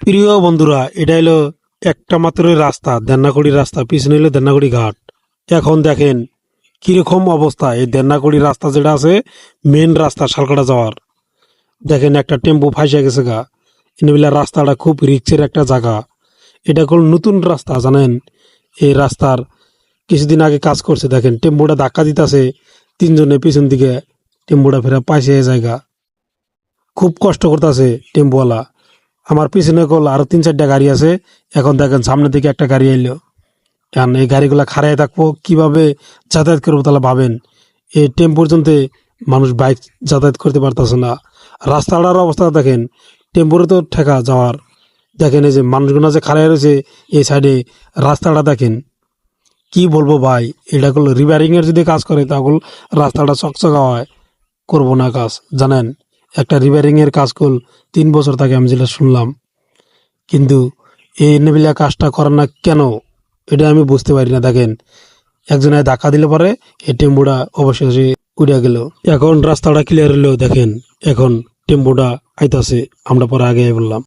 প্রিয় বন্ধুরা, এটা হলো একটা মাত্র রাস্তা, দেন্নাকুড়ি রাস্তা, পিছনে হলো দেন্নাকুড়ি ঘাট। এখন দেখেন কিরকম অবস্থা। এই দেন্নাকুড়ি রাস্তা যেটা আছে, মেন রাস্তা শালকাটা যাওয়ার, দেখেন একটা টেম্পো ফাঁসে গেছে গা। এনে রাস্তাটা খুব রিক্সের একটা জায়গা। এটা কোন নতুন রাস্তা জানেন? এই রাস্তার কিছুদিন আগে কাজ করছে, দেখেন টেম্পোটা ধাক্কা দিতেছে, তিনজনে পিছন দিকে টেম্পোটা ফেরা পাইছে জায়গা। খুব কষ্ট করতেছে টেম্পোওয়ালা। আমার পিছনে কল আরো 3-4টা গাড়ি আছে। এখন দেখেন সামনে দিকে একটা গাড়ি এলো। কারণ এই গাড়িগুলা খাড়াই থাকবো, কিভাবে যাতায়াত করবো তাহলে ভাবেন। এই টেম্পোর জন্য মানুষ বাইক যাতায়াত করতে পারতেছে না। রাস্তাটার অবস্থা দেখেন, টেম্পোরে তো ঠেকা যাওয়ার। দেখেন এই যে মানুষগুলো যে খাড়াই রয়েছে এই সাইডে, রাস্তাটা দেখেন। কি বলবো ভাই, এটা করলো রিপেয়ারিং এর যদি কাজ করে তাহলে রাস্তাটা চকচকা হয়। করবো না কাজ জানেন, একটা রিপেয়ারিং এর কাজ করল 3 বছর থাকে আমি যেটা শুনলাম। কিন্তু এই নেবিলা কাজটা করার না কেন, এটা আমি বুঝতে পারি না। দেখেন একজনে ধাক্কা দিলে পরে এই টেম্পুটা অবশেষে উড়ে গেল। এখন রাস্তাটা ক্লিয়ার হলেও দেখেন এখন টেম্পুটা আইতাছে, আমরা পরে আগে বললাম।